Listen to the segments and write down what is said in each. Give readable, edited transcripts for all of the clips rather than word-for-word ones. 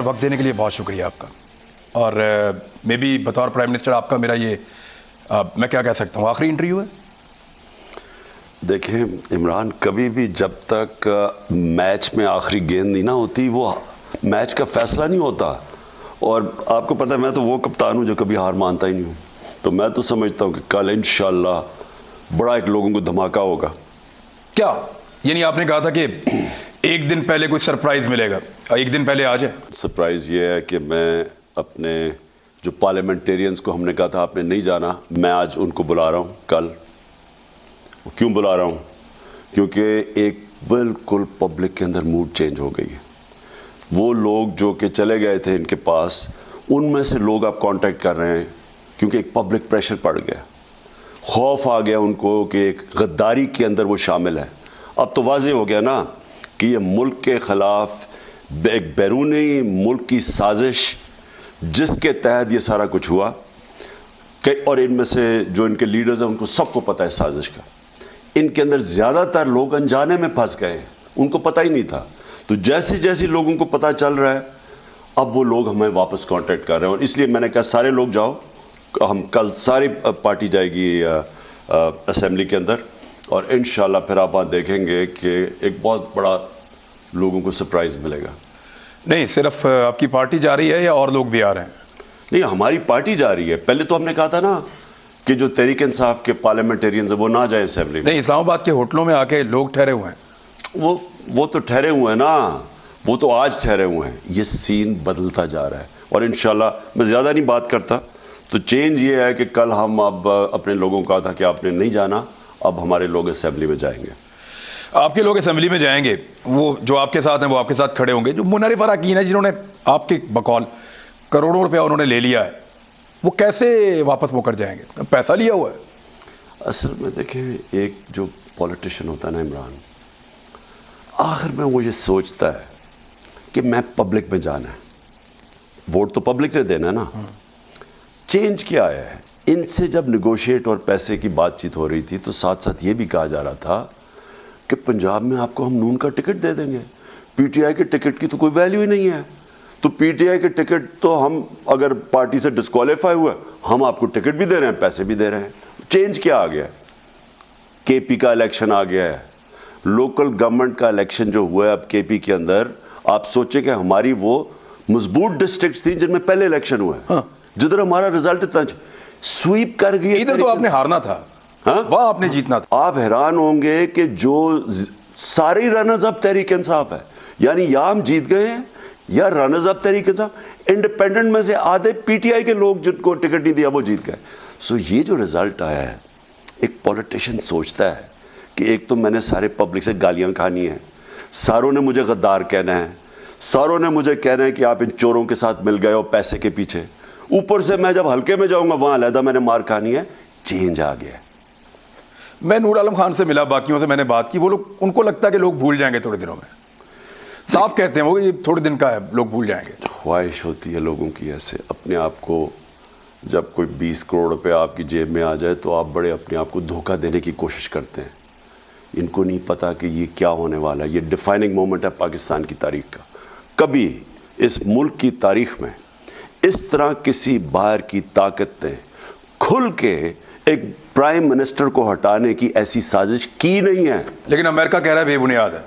وقت دینے کے لیے بہت شکریہ آپ کا. اور میں بھی بطور پرائم منسٹر آپ کا میرا یہ میں کیا کہہ سکتا ہوں آخری انٹرویو ہے. دیکھیں عمران، کبھی بھی جب تک میچ میں آخری گیند نہیں نہ ہوتی وہ میچ کا فیصلہ نہیں ہوتا. اور آپ کو پتہ ہے میں تو وہ کپتان ہوں جو کبھی ہار مانتا ہی نہیں ہوں. تو میں تو سمجھتا ہوں کہ کل انشاءاللہ بڑا ایک لوگوں کو دھماکہ ہوگا. کیا یعنی آپ نے کہا تھا کہ ایک دن پہلے کچھ سرپرائز ملے گا، ایک دن پہلے آ جائے؟ سرپرائز یہ ہے کہ میں اپنے جو پارلیمنٹیرینز کو ہم نے کہا تھا آپ نے نہیں جانا، میں آج ان کو بلا رہا ہوں کل. کیوں بلا رہا ہوں؟ کیونکہ ایک بالکل پبلک کے اندر موڈ چینج ہو گئی ہے. وہ لوگ جو کہ چلے گئے تھے ان کے پاس، ان میں سے لوگ آپ کانٹیکٹ کر رہے ہیں کیونکہ ایک پبلک پریشر پڑ گیا، خوف آ گیا ان کو کہ ایک غداری کے اندر وہ شامل ہے. اب تو واضح ہو گیا نا کہ یہ ملک کے خلاف ایک بیرونی ملک کی سازش جس کے تحت یہ سارا کچھ ہوا. اور ان میں سے جو ان کے لیڈرز ہیں ان کو سب کو پتہ ہے سازش کا. ان کے اندر زیادہ تر لوگ انجانے میں پھنس گئے ہیں، ان کو پتہ ہی نہیں تھا. تو جیسے جیسے لوگوں کو پتہ چل رہا ہے اب وہ لوگ ہمیں واپس کانٹیکٹ کر رہے ہیں. اور اس لیے میں نے کہا سارے لوگ جاؤ، ہم کل ساری پارٹی جائے گی اسمبلی کے اندر، اور انشاءاللہ پھر آپ دیکھیں گے کہ ایک بہت بڑا لوگوں کو سرپرائز ملے گا. نہیں صرف آپ کی پارٹی جا رہی ہے یا اور لوگ بھی آ رہے ہیں؟ نہیں، ہماری پارٹی جا رہی ہے. پہلے تو ہم نے کہا تھا نا کہ جو تحریک انصاف کے پارلیمنٹیرینز ہیں وہ نہ جائیں اسمبلی میں. نہیں، اسلام آباد کے ہوٹلوں میں آ کے لوگ ٹھہرے ہوئے ہیں. وہ تو ٹھہرے ہوئے ہیں نا، وہ تو آج ٹھہرے ہوئے ہیں. یہ سین بدلتا جا رہا ہے اور انشاءاللہ میں زیادہ نہیں بات کرتا. تو چینج یہ ہے کہ کل ہم اب اپنے لوگوں کو کہا تھا کہ آپ نے نہیں جانا، اب ہمارے لوگ اسمبلی میں جائیں گے. آپ کے لوگ اسمبلی میں جائیں گے، وہ جو آپ کے ساتھ ہیں وہ آپ کے ساتھ کھڑے ہوں گے. جو منحرف اراکین ہیں جنہوں نے آپ کے بقول کروڑوں روپیہ انہوں نے لے لیا ہے، وہ کیسے واپس مو کر جائیں گے؟ پیسہ لیا ہوا ہے. اصل میں دیکھیں ایک جو پولیٹیشین ہوتا ہے نا عمران، آخر میں وہ یہ سوچتا ہے کہ میں پبلک میں جانا ہے. ووٹ تو پبلک نے دینا ہے نا. چینج کیا آیا ہے؟ ان سے جب نیگوشیٹ اور پیسے کی بات چیت ہو رہی تھی تو ساتھ ساتھ یہ بھی کہا جا رہا تھا کہ پنجاب میں آپ کو ہم نون کا ٹکٹ دے دیں گے. پی ٹی آئی کے ٹکٹ کی تو کوئی ویلیو ہی نہیں ہے. تو پی ٹی آئی کے ٹکٹ تو ہم اگر پارٹی سے ڈسکوالیفائی ہوئے ہم آپ کو ٹکٹ بھی دے رہے ہیں، پیسے بھی دے رہے ہیں. چینج کیا آ گیا؟ کے پی کا الیکشن آ گیا ہے. لوکل گورنمنٹ کا الیکشن جو ہوا ہے اب کے پی کے اندر، آپ سوچیں کہ ہماری وہ مضبوط ڈسٹرکٹس تھیں جن میں پہلے الیکشن ہوا ہے، جدھر ہمارا رزلٹ اتنا سویپ کر گئی. ادھر تو آپ نے ہارنا تھا، وہاں آپ نے جیتنا تھا. آپ حیران ہوں گے کہ جو ساری رنرز اپ تحریک انصاف ہے، یعنی یا ہم جیت گئے ہیں یا رنرز اپ تحریک انصاف. انڈیپینڈنٹ میں سے آدھے پی ٹی آئی کے لوگ جن کو ٹکٹ نہیں دیا وہ جیت گئے. سو یہ جو رزلٹ آیا ہے، ایک پولیٹیشین سوچتا ہے کہ ایک تو میں نے سارے پبلک سے گالیاں کھانی ہیں، ساروں نے مجھے غدار کہنا ہے، ساروں نے مجھے کہنا ہے کہ آپ ان چوروں کے ساتھ مل گئے ہو پیسے کے پیچھے. اوپر سے میں جب ہلکے میں جاؤں گا وہاں علیحدہ میں نے مار کھانی ہے. چینج آ گیا. میں نور عالم خان سے ملا، باقیوں سے میں نے بات کی، وہ لوگ ان کو لگتا ہے کہ لوگ بھول جائیں گے تھوڑے دنوں میں. صاف کہتے ہیں وہ یہ تھوڑے دن کا ہے، لوگ بھول جائیں گے. خواہش ہوتی ہے لوگوں کی ایسے اپنے آپ کو، جب کوئی 20 کروڑ روپے آپ کی جیب میں آ جائے تو آپ بڑے اپنے آپ کو دھوکہ دینے کی کوشش کرتے ہیں. ان کو نہیں پتا کہ یہ کیا ہونے والا ہے. یہ ڈیفائننگ مومنٹ ہے پاکستان کی تاریخ کا. کبھی اس ملک کی تاریخ میں اس طرح کسی باہر کی طاقت نے کھل کے ایک پرائم منسٹر کو ہٹانے کی ایسی سازش کی نہیں ہے. لیکن امریکہ کہہ رہا ہے بے بنیاد ہے،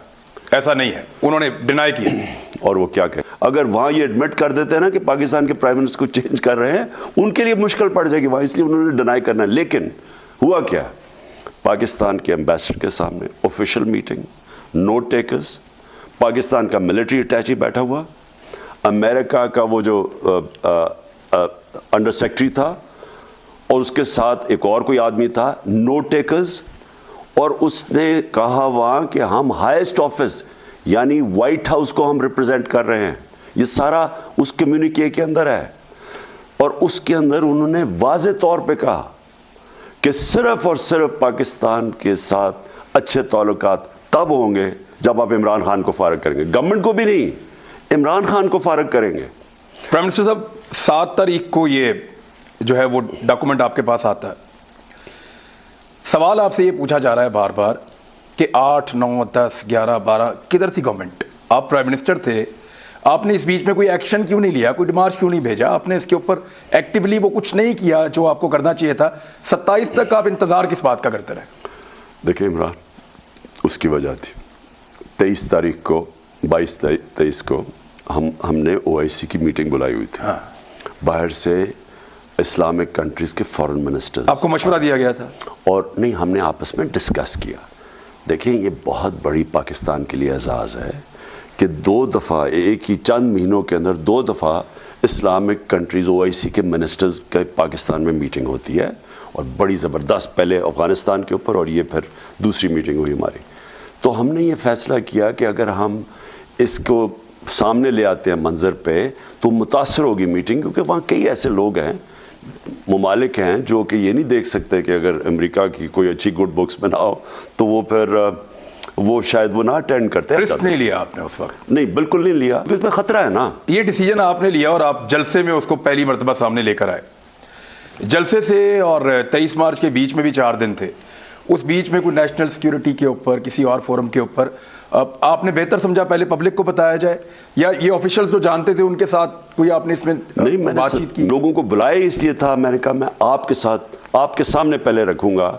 ایسا نہیں ہے، انہوں نے ڈینائی کیا. اور وہ کیا کہ اگر وہاں یہ ایڈمٹ کر دیتے ہیں نا کہ پاکستان کے پرائم منسٹر کو چینج کر رہے ہیں، ان کے لیے مشکل پڑ جائے گی وہاں، اس لیے انہوں نے ڈینائی کرنا ہے. لیکن ہوا کیا؟ پاکستان کے ایمبیسڈر کے سامنے official meeting, note takers, Pakistan کا ملٹری اٹیچی بیٹھا ہوا، امریکہ کا وہ جو انڈر سیکرٹری تھا اور اس کے ساتھ ایک اور کوئی آدمی تھا، نوٹ ٹیکرز. اور اس نے کہا وہاں کہ ہم ہائیسٹ آفس یعنی وائٹ ہاؤس کو ہم ریپرزینٹ کر رہے ہیں. یہ سارا اس کمیونیکے کے اندر ہے. اور اس کے اندر انہوں نے واضح طور پہ کہا کہ صرف اور صرف پاکستان کے ساتھ اچھے تعلقات تب ہوں گے جب آپ عمران خان کو فارغ کریں گے. گورنمنٹ کو بھی نہیں، عمران خان کو فارغ کریں گے. پرائم منسٹر صاحب 7 تاریخ کو یہ جو ہے وہ ڈاکومنٹ آپ کے پاس آتا ہے. سوال آپ سے یہ پوچھا جا رہا ہے بار بار کہ 8، 9، 10، 11، 12 کدھر تھی گورنمنٹ؟ آپ پرائم منسٹر تھے، آپ نے اس بیچ میں کوئی ایکشن کیوں نہیں لیا, کوئی ڈیمارچ کیوں نہیں بھیجا؟ آپ نے اس کے اوپر ایکٹیولی وہ کچھ نہیں کیا جو آپ کو کرنا چاہیے تھا. 27 تک آپ انتظار کس بات کا کرتے رہے؟ دیکھیں عمران, اس کی وجہ تھی 23 تاریخ کو 22-23 کو ہم نے OIC کی میٹنگ بلائی ہوئی تھی. باہر سے اسلامک کنٹریز کے فارن منسٹرز. آپ کو مشورہ دیا گیا تھا؟ اور نہیں, ہم نے آپس میں ڈسکس کیا. دیکھیں یہ بہت بڑی پاکستان کے لیے اعزاز ہے کہ 2 دفعہ ایک ہی چند مہینوں کے اندر 2 دفعہ اسلامک کنٹریز OIC کے منسٹرز کا پاکستان میں میٹنگ ہوتی ہے, اور بڑی زبردست, پہلے افغانستان کے اوپر اور یہ پھر دوسری میٹنگ ہوئی ہماری. تو ہم نے یہ فیصلہ کیا کہ اگر ہم اس کو سامنے لے آتے ہیں منظر پہ تو متاثر ہوگی میٹنگ, کیونکہ وہاں کئی ایسے لوگ ہیں, ممالک ہیں جو کہ یہ نہیں دیکھ سکتے کہ اگر امریکہ کی کوئی اچھی گڈ بکس بناؤ تو وہ پھر وہ شاید وہ نہ اٹینڈ کرتے. رسک نہیں لیا آپ نے اس وقت؟ نہیں, بالکل نہیں لیا, اس میں خطرہ ہے نا. یہ ڈیسیجن آپ نے لیا اور آپ جلسے میں اس کو پہلی مرتبہ سامنے لے کر آئے. جلسے سے اور 23 مارچ کے بیچ میں بھی 4 دن تھے. اس بیچ میں کوئی نیشنل سیکیورٹی کے اوپر, کسی اور فورم کے اوپر آپ نے بہتر سمجھا پہلے پبلک کو بتایا جائے, یا یہ آفیشلز جو جانتے تھے ان کے ساتھ کوئی آپ نے اس میں بات چیت کی؟ لوگوں کو بلایا اس لیے تھا, میں نے کہا میں آپ کے ساتھ آپ کے سامنے پہلے رکھوں گا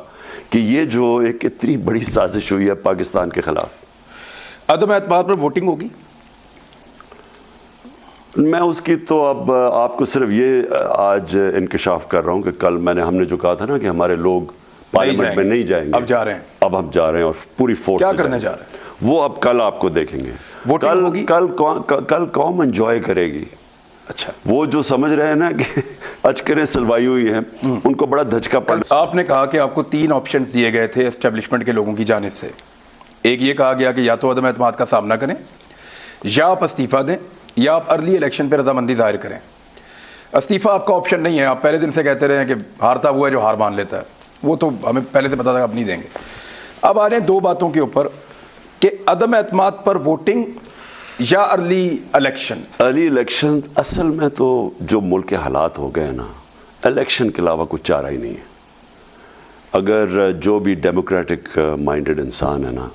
کہ یہ جو ایک اتنی بڑی سازش ہوئی ہے پاکستان کے خلاف. عدم اعتماد پر ووٹنگ ہوگی؟ میں اس کی تو اب آپ کو صرف یہ آج انکشاف کر رہا ہوں کہ کل ہم نے جو کہا تھا نا کہ ہمارے لوگ پارلیمنٹ میں نہیں جائیں گے, اب جا رہے ہیں. اب ہم جا رہے ہیں اور پوری فورس. کیا کرنے جا رہے ہیں وہ اب کل آپ کو دیکھیں گے. کل قوم انجوائے کرے گی. اچھا, وہ جو سمجھ رہے ہیں نا کہ اچکریں سلوائی ہوئی ہیں, ان کو بڑا دھچکا پڑ. آپ نے کہا کہ آپ کو 3 آپشنز دیے گئے تھے اسٹیبلشمنٹ کے لوگوں کی جانب سے. ایک یہ کہا گیا کہ یا تو عدم اعتماد کا سامنا کریں, یا آپ استعفیٰ دیں, یا آپ ارلی الیکشن پہ رضامندی ظاہر کریں. استعفیٰ آپ کا آپشن نہیں ہے. آپ پہلے دن سے کہتے رہے ہیں کہ ہارتا ہوا ہے جو ہار مان لیتا ہے, وہ تو ہمیں پہلے سے پتا تھا آپ نہیں دیں گے. اب آ رہے ہیں 2 باتوں کے اوپر کہ عدم اعتماد پر ووٹنگ یا ارلی الیکشن. ارلی الیکشن اصل میں تو جو ملک کے حالات ہو گئے نا, الیکشن کے علاوہ کچھ چارہ ہی نہیں ہے. اگر جو بھی ڈیموکریٹک مائنڈڈ انسان ہے نا,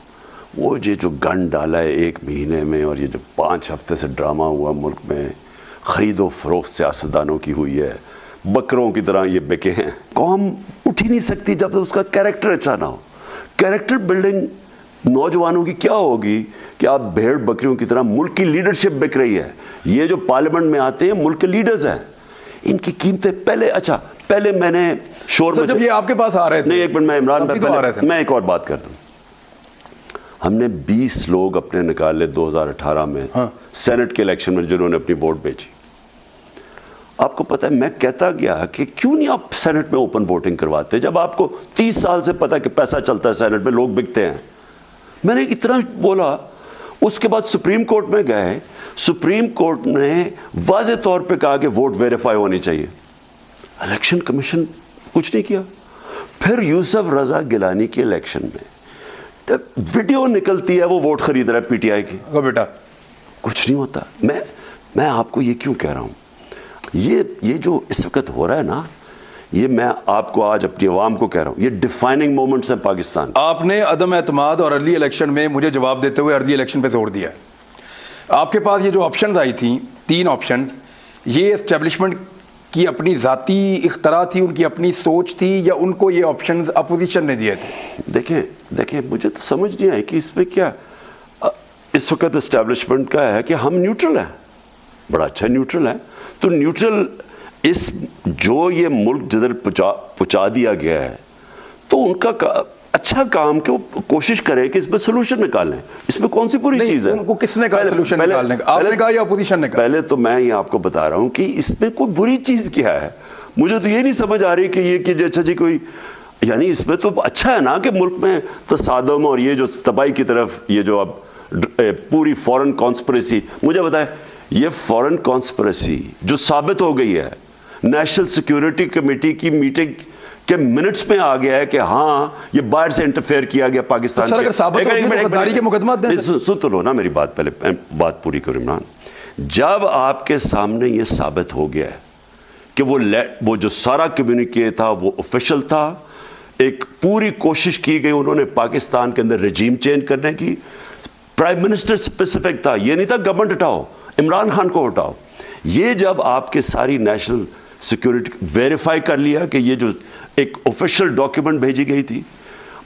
وہ یہ جو گن ڈالا ہے 1 مہینے میں, اور یہ جو 5 ہفتے سے ڈرامہ ہوا ملک میں, خرید و فروخت سیاستدانوں کی ہوئی ہے, بکروں کی طرح یہ بکے ہیں. قوم اٹھ ہی نہیں سکتی جب تک اس کا کیریکٹر اچھا نہ ہو. کیریکٹر بلڈنگ نوجوانوں کی کیا ہوگی کہ آپ بھیڑ بکریوں کی طرح, ملک کی لیڈرشپ بک رہی ہے. یہ جو پارلیمنٹ میں آتے ہیں ملک کے لیڈرز ہیں, ان کی قیمتیں پہلے میں نے شور میں جب یہ آپ کے پاس آ رہے تھے. نہیں, ایک منٹ, میں عمران میں ایک اور بات کر دوں. ہم نے 20 لوگ اپنے نکالے 2018 میں سینٹ کے الیکشن میں جنہوں نے اپنی ووٹ بیچی. آپ کو پتا ہے میں کہتا گیا کہ کیوں نہیں آپ سینٹ میں اوپن ووٹنگ کرواتے, جب آپ کو 30 سال سے پتا کہ پیسہ چلتا ہے سینٹ میں, لوگ بکتے ہیں. میں نے اتنا بولا. اس کے بعد سپریم کورٹ میں گئے, سپریم کورٹ نے واضح طور پہ کہا کہ ووٹ ویریفائی ہونی چاہیے. الیکشن کمیشن کچھ نہیں کیا. پھر یوسف رضا گیلانی کے الیکشن میں ویڈیو نکلتی ہے, وہ ووٹ خرید رہا ہے پی ٹی آئی کی. بیٹا کچھ نہیں ہوتا. میں آپ کو یہ کیوں کہہ رہا ہوں, یہ جو اس وقت ہو رہا ہے نا, یہ میں آپ کو آج اپنی عوام کو کہہ رہا ہوں, یہ ڈیفائننگ مومنٹس ہیں پاکستان. آپ نے عدم اعتماد اور ارلی الیکشن میں مجھے جواب دیتے ہوئے ارلی الیکشن پہ زور دیا ہے. آپ کے پاس یہ جو آپشنز آئی تھیں 3 آپشنز, یہ اسٹیبلشمنٹ کی اپنی ذاتی اختراع تھی, ان کی اپنی سوچ تھی, یا ان کو یہ آپشنز اپوزیشن نے دیے تھے؟ دیکھیں مجھے تو سمجھ نہیں آئی کہ اس میں کیا. اس وقت اسٹیبلشمنٹ کا ہے کہ ہم نیوٹرل ہیں, بڑا اچھا نیوٹرل ہے. تو نیوٹرل اس جو یہ ملک جدھر پہنچا دیا گیا ہے, تو ان کا اچھا کام کہ وہ کوشش کریں کہ اس میں سولوشن نکالیں. اس میں کون سی بری چیز ہے؟ ان کو کس نے کہا سولوشن نکالنے کا؟ آپ نے کہا یا اپوزیشن نے کہا؟ پہلے تو میں یہ آپ کو بتا رہا ہوں کہ اس میں کوئی بری چیز کیا ہے. مجھے تو یہ نہیں سمجھ آ رہی کہ یہ کہ اچھا جی کوئی, یعنی اس میں تو اچھا ہے نا کہ ملک میں تصادم اور یہ جو تباہی کی طرف یہ جو اب پوری فورن کانسپریسی, مجھے بتائیں یہ فورن کانسپریسی جو ثابت ہو گئی ہے, نیشنل سیکیورٹی کمیٹی کی میٹنگ کے منٹس میں آ گیا ہے کہ ہاں یہ باہر سے انٹرفیئر کیا گیا پاکستان. سر اگر ثابت ہو گئی غداری کے مقدمات دیں. سن تو لو نا میری بات, پہلے بات پوری کرو عمران. جب آپ کے سامنے یہ ثابت ہو گیا ہے کہ وہ جو سارا کمیونیکے تھا وہ آفیشل تھا, ایک پوری کوشش کی گئی انہوں نے پاکستان کے اندر رجیم چینج کرنے کی, پرائم منسٹر اسپیسیفک تھا, یہ نہیں تھا گورنمنٹ ہٹاؤ, عمران خان کو ہٹاؤ. یہ جب آپ کے ساری نیشنل سیکورٹی ویریفائی کر لیا کہ یہ جو ایک آفیشیل ڈاکیومنٹ بھیجی گئی تھی,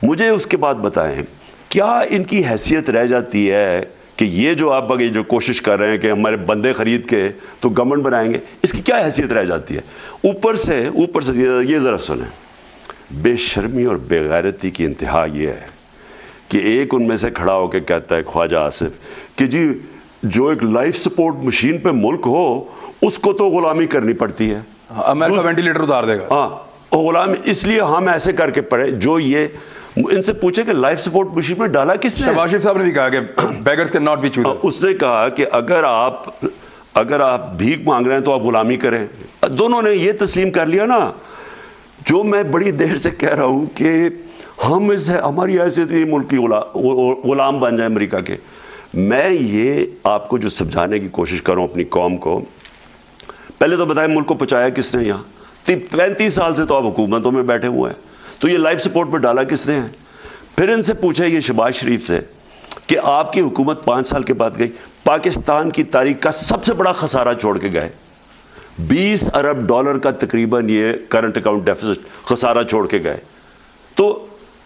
مجھے اس کے بعد بتائیں کیا ان کی حیثیت رہ جاتی ہے کہ یہ جو آپ اگر جو کوشش کر رہے ہیں کہ ہمارے بندے خرید کے تو گورنمنٹ بنائیں گے, اس کی کیا حیثیت رہ جاتی ہے؟ اوپر سے یہ ذرا سنیں, بے شرمی اور بے غیرتی کی انتہا یہ ہے کہ ایک ان میں سے کھڑا ہو کے کہتا ہے خواجہ آصف کہ جی جو ایک لائف سپورٹ مشین پہ ملک ہو اس کو تو غلامی کرنی پڑتی ہے, امریکہ وینٹیلیٹر اتار دے گا. ہاں غلامی, اس لیے ہم ایسے کر کے پڑے. جو یہ ان سے پوچھے کہ لائف سپورٹ مشین میں ڈالا کس نے؟ شہباز شریف صاحب نے بھی کہا کہ beggars can not be choosers. اس نے کہا کہ اگر آپ بھیک مانگ رہے ہیں تو آپ غلامی کریں. دونوں نے یہ تسلیم کر لیا نا. جو میں بڑی دیر سے کہہ رہا ہوں کہ ہم ہماری حیثیت یہ ملک کی غلام بن جائیں امریکہ کے. میں یہ آپ کو جو سمجھانے کی کوشش کروں اپنی قوم کو, پہلے تو بتائیں ملک کو پہنچایا کس نے؟ یہاں 35 سال سے تو آپ حکومتوں میں بیٹھے ہوئے ہیں, تو یہ لائف سپورٹ پہ ڈالا کس نے ہے؟ پھر ان سے پوچھا یہ شہباز شریف سے کہ آپ کی حکومت 5 سال کے بعد گئی, پاکستان کی تاریخ کا سب سے بڑا خسارہ چھوڑ کے گئے. 20 ارب ڈالر کا تقریباً یہ کرنٹ اکاؤنٹ ڈیفیسٹ خسارہ چھوڑ کے گئے. تو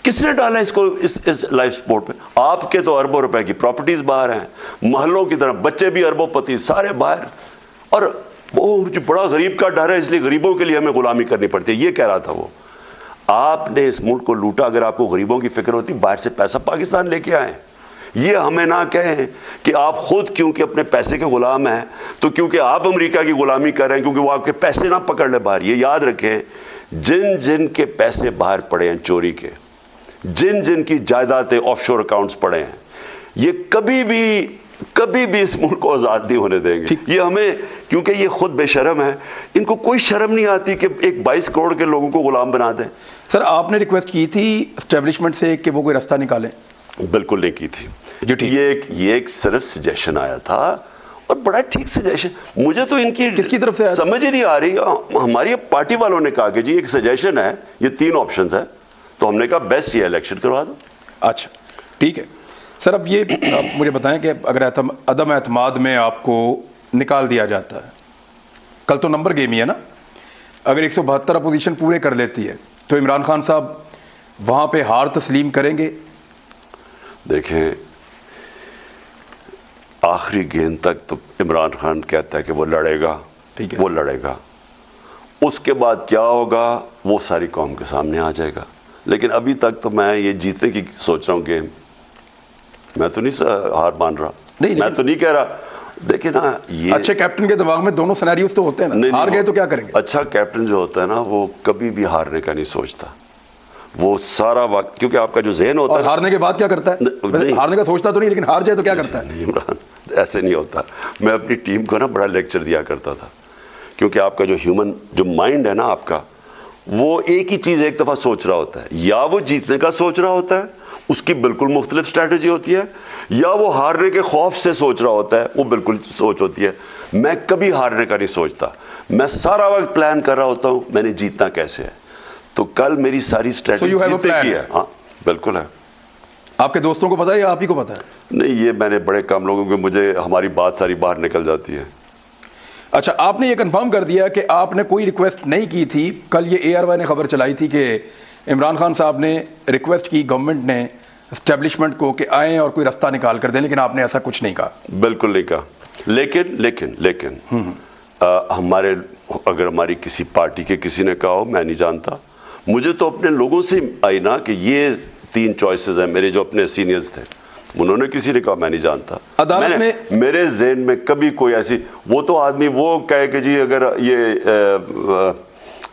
کس نے ڈالا اس کو اس لائف سپورٹ پہ؟ آپ کے تو اربوں روپے کی پراپرٹیز باہر ہیں, محلوں کی طرح بچے بھی اربوں پتی سارے باہر, اور وہ جو بڑا غریب کا ڈر ہے اس لیے غریبوں کے لیے ہمیں غلامی کرنی پڑتی ہے. یہ کہہ رہا تھا وہ. آپ نے اس ملک کو لوٹا. اگر آپ کو غریبوں کی فکر ہوتی باہر سے پیسہ پاکستان لے کے آئیں. یہ ہمیں نہ کہیں کہ آپ خود کیونکہ اپنے پیسے کے غلام ہیں تو کیونکہ آپ امریکہ کی غلامی کر رہے ہیں کیونکہ وہ آپ کے پیسے نہ پکڑ لے باہر. یہ یاد رکھیں, جن کے پیسے باہر پڑے ہیں چوری کے, جن کی جائیدادیں آف شور اکاؤنٹس پڑے ہیں, یہ کبھی بھی اس ملک کو آزاد نہیں ہونے دیں گے. یہ ہمیں, کیونکہ یہ خود بے شرم ہے, ان کو کوئی شرم نہیں آتی کہ ایک 22 کروڑ کے لوگوں کو غلام بنا دیں. سر آپ نے ریکویسٹ کی تھی اسٹیبلشمنٹ سے کہ وہ کوئی راستہ نکالیں؟ بالکل نہیں کی تھی. یہ ایک صرف سجیشن آیا تھا, اور بڑا ٹھیک سجیشن. مجھے تو ان کی کس کی طرف سے سمجھ ہی نہیں آ رہی. ہماری پارٹی والوں نے کہا کہ جی ایک سجیشن ہے, یہ 3 آپشنز ہیں, تو ہم نے کہا بیسٹ یہ الیکشن کروا دو. اچھا ٹھیک ہے. سر اب یہ مجھے بتائیں کہ اگر عدم اعتماد میں آپ کو نکال دیا جاتا ہے, کل تو نمبر گیم ہی ہے نا, اگر 172 اپوزیشن پورے کر لیتی ہے تو عمران خان صاحب وہاں پہ ہار تسلیم کریں گے؟ دیکھیں آخری گیند تک تو عمران خان کہتا ہے کہ وہ لڑے گا, ٹھیک ہے, وہ لڑے گا. اس کے بعد کیا ہوگا وہ ساری قوم کے سامنے آ جائے گا. لیکن ابھی تک تو میں یہ جیتنے کی سوچ رہا ہوں گیم. میں تو نہیں ہار مان رہا, میں تو نہیں کہہ رہا. دیکھیں نا, یہ اچھے کیپٹن کے دماغ میں دونوں سینیریوز تو ہوتے ہیں نا, ہار گئے تو کیا کریں گے؟ اچھا کیپٹن جو ہوتا ہے نا وہ کبھی بھی ہارنے کا نہیں سوچتا. وہ سارا وقت, کیونکہ آپ کا جو ذہن ہوتا ہے, ہارنے کے بعد کیا کرتا ہے؟ ہارنے کا سوچتا تو نہیں, لیکن ہار جائے تو کیا کرتا ہے؟ عمران ایسے نہیں ہوتا. میں اپنی ٹیم کو نا بڑا لیکچر دیا کرتا تھا, کیونکہ آپ کا جو ہیومن جو مائنڈ ہے نا آپ کا, وہ ایک ہی چیز ایک دفعہ سوچ رہا ہوتا ہے. یا وہ جیتنے کا سوچ رہا ہوتا ہے, اس کی بالکل مختلف اسٹریٹجی ہوتی ہے, یا وہ ہارنے کے خوف سے سوچ رہا ہوتا ہے, وہ بالکل سوچ ہوتی ہے. میں کبھی ہارنے کا نہیں سوچتا, میں سارا وقت پلان کر رہا ہوتا ہوں میں نے جیتنا کیسے ہے. تو کل میری ساری اسٹریٹجی جیتنے کی ہے. ہاں بالکل ہے. آپ کے دوستوں کو پتا ہے یا آپ ہی کو پتا ہے؟ نہیں, یہ میں نے بڑے کم لوگوں کو, مجھے ہماری بات ساری باہر نکل جاتی ہے. اچھا, آپ نے یہ کنفرم کر دیا کہ آپ نے کوئی ریکویسٹ نہیں کی تھی. کل یہ ARY نے خبر چلائی تھی کہ عمران خان صاحب نے ریکویسٹ کی گورنمنٹ نے اسٹیبلشمنٹ کو کہ آئیں اور کوئی راستہ نکال کر دیں, لیکن آپ نے ایسا کچھ نہیں کہا. بالکل نہیں کہا. لیکن ہمارے, اگر ہماری کسی پارٹی کے کسی نے کہا ہو, میں نہیں جانتا. مجھے تو اپنے لوگوں سے آئی نا کہ یہ 3 چوائسز ہیں. میرے جو اپنے سینئرز تھے انہوں نے کسی نے کہا, میں نہیں جانتا. عدالت میں میرے ذہن میں کبھی کوئی ایسی, وہ تو آدمی وہ کہے کہ جی اگر یہ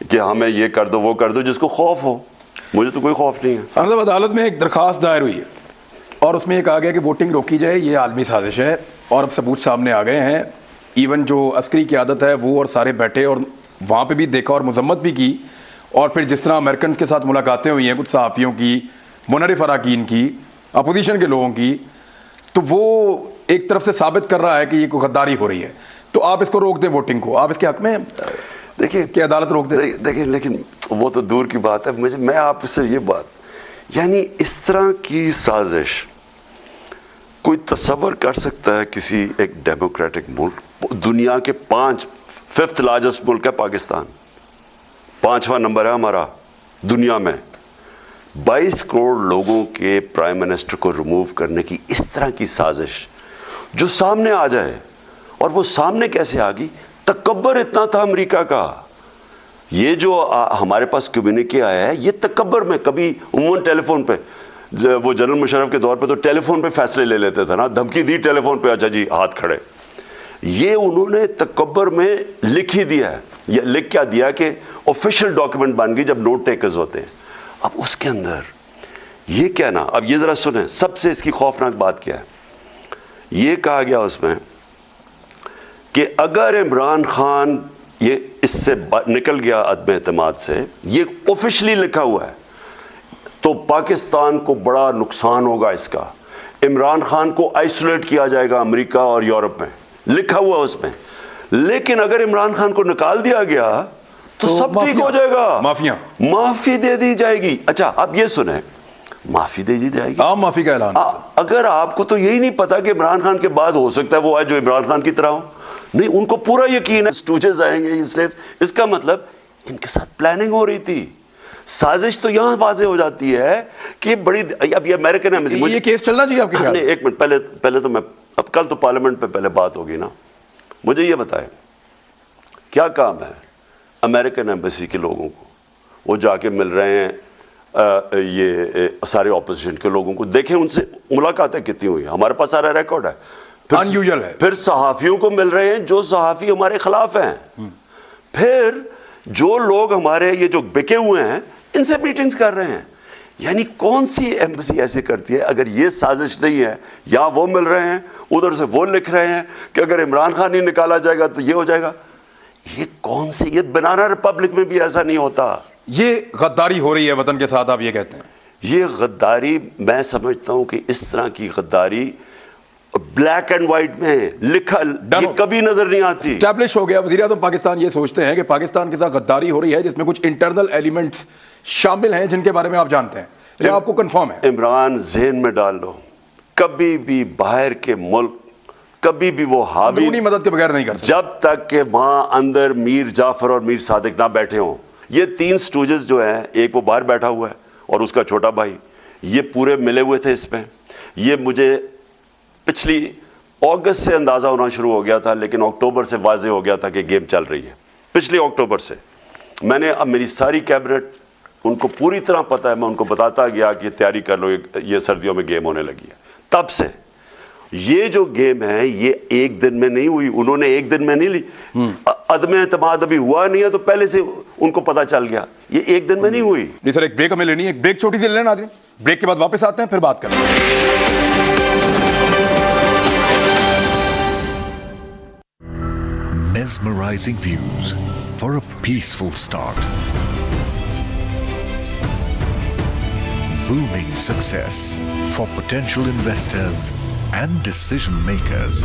کہ ہمیں یہ کر دو وہ کر دو, جس کو خوف ہو. مجھے تو کوئی خوف نہیں ہے. عدالت میں ایک درخواست دائر ہوئی ہے اور اس میں یہ کہا گیا کہ ووٹنگ روکی جائے, یہ عالمی سازش ہے, اور اب ثبوت سامنے آ گئے ہیں. ایون جو عسکری قیادت ہے وہ اور سارے بیٹھے اور وہاں پہ بھی دیکھا اور مذمت بھی کی. اور پھر جس طرح امریکنز کے ساتھ ملاقاتیں ہوئی ہیں کچھ صحافیوں کی, منرف اراکین کی, اپوزیشن کے لوگوں کی, تو وہ ایک طرف سے ثابت کر رہا ہے کہ یہ کوئی غداری ہو رہی ہے. تو آپ اس کو روک دیں ووٹنگ کو, آپ اس کے حق میں دیکھیں کہ عدالت روک دے. دیکھیں لیکن وہ تو دور کی بات ہے. میں آپ سے یہ بات, یعنی اس طرح کی سازش کوئی تصور کر سکتا ہے کسی ایک ڈیموکریٹک ملک, دنیا کے 5th لارجسٹ ملک ہے پاکستان, 5واں نمبر ہے ہمارا دنیا میں, 22 کروڑ لوگوں کے پرائم منسٹر کو ریموو کرنے کی اس طرح کی سازش جو سامنے آ جائے, اور وہ سامنے کیسے آ گئی؟ تکبر اتنا تھا امریکہ کا. یہ جو ہمارے پاس کمیونیکے آیا ہے یہ تکبر میں, کبھی عموماً ٹیلی فون پہ, وہ جنرل مشرف کے دور پہ تو ٹیلی فون پہ فیصلے لے لیتے تھے نا, دھمکی دی ٹیلی فون پہ, اچھا جی ہاتھ کھڑے. یہ انہوں نے تکبر میں لکھ ہی دیا ہے, یا لکھ کیا دیا کہ آفیشیل ڈاکیومنٹ بن گئی جب نوٹ ٹیکرز ہوتے ہیں. اب اس کے اندر یہ کہنا, اب یہ ذرا سنیں سب سے اس کی خوفناک بات کیا ہے. یہ کہا گیا اس میں کہ اگر عمران خان یہ اس سے نکل گیا عدم اعتماد سے, یہ آفیشلی لکھا ہوا ہے, تو پاکستان کو بڑا نقصان ہوگا اس کا. عمران خان کو آئسولیٹ کیا جائے گا امریکہ اور یورپ میں, لکھا ہوا اس میں. لیکن اگر عمران خان کو نکال دیا گیا تو سب ٹھیک ہو جائے گا, معافی دے دی جائے گی. اچھا اب یہ سنیں, معافی دے دی جائے گی, عام معافی کا اعلان. اگر آپ کو تو یہی نہیں پتا کہ عمران خان کے بعد ہو سکتا ہے وہ آئے جو عمران خان کی طرح ہو, نہیں, ان کو پورا یقین ہے اسٹوجز آئیں گے, اس کا مطلب ان کے ساتھ پلاننگ ہو رہی تھی. سازش تو یہاں واضح ہو جاتی ہے کہ بڑی, اب یہ امریکن ہے, یہ کیس چلنا چاہیے آپ کے خیال میں؟ ایک منٹ پہلے تو میں, اب کل تو پارلیمنٹ پہ پہلے بات ہوگی نا, مجھے یہ بتائیں کیا کام ہے امریکن ایمبیسی کے لوگوں کو؟ وہ جا کے مل رہے ہیں یہ سارے اپوزیشن کے لوگوں کو, دیکھیں ان سے ملاقاتیں کتنی ہوئی, ہمارے پاس سارا ریکارڈ ہے. انیوژل ہے. پھر صحافیوں کو مل رہے ہیں جو صحافی ہمارے خلاف ہیں, پھر جو لوگ ہمارے یہ جو بکے ہوئے ہیں ان سے میٹنگز کر رہے ہیں. یعنی کون سی ایمبیسی ایسے کرتی ہے؟ اگر یہ سازش نہیں ہے, یا وہ مل رہے ہیں ادھر سے وہ لکھ رہے ہیں کہ اگر عمران خان نہیں نکالا جائے گا تو یہ ہو جائے گا. یہ کون سی, یہ بنانا ریپبلک میں بھی ایسا نہیں ہوتا. یہ غداری ہو رہی ہے وطن کے ساتھ, آپ یہ کہتے ہیں؟ یہ غداری, میں سمجھتا ہوں کہ اس طرح کی غداری بلیک اینڈ وائٹ میں لکھا یہ کبھی نظر نہیں آتی. اسٹیبلش ہو گیا. وزیر اعظم پاکستان یہ سوچتے ہیں کہ پاکستان کے ساتھ غداری ہو رہی ہے جس میں کچھ انٹرنل ایلیمنٹس شامل ہیں جن کے بارے میں آپ جانتے ہیں, یا آپ کو کنفرم ہے؟ عمران ذہن میں ڈال لو, کبھی بھی باہر کے ملک کبھی بھی وہ حاوی اندرونی مدد کے بغیر نہیں کرتے جب تک کہ وہاں اندر میر جعفر اور میر صادق نہ بیٹھے ہوں. یہ 3 سٹوجز جو ہیں, ایک وہ باہر بیٹھا ہوا ہے اور اس کا چھوٹا بھائی, یہ پورے ملے ہوئے تھے اس میں. یہ مجھے پچھلی اگست سے اندازہ ہونا شروع ہو گیا تھا, لیکن اکتوبر سے واضح ہو گیا تھا کہ گیم چل رہی ہے. پچھلی اکتوبر سے میں نے, اب میری ساری کیبنٹ ان کو پوری طرح پتہ ہے, میں ان کو بتاتا گیا کہ تیاری کر لو, یہ سردیوں میں گیم ہونے لگی ہے. تب سے یہ جو گیم ہے یہ ایک دن میں نہیں ہوئی, انہوں نے ایک دن میں نہیں لی. عدم اعتماد ابھی ہوا نہیں ہے تو پہلے سے ان کو پتا چل گیا, یہ ایک دن میں نہیں ہوئی. نہیں سر, ایک بریک ہمیں لینی ہے, ایک بریک چھوٹی سی لینا آدمی, بریک کے بعد واپس آتے ہیں پھر بات کریں گے. Mesmerizing views for a peaceful start. Booming success for potential investors and decision makers.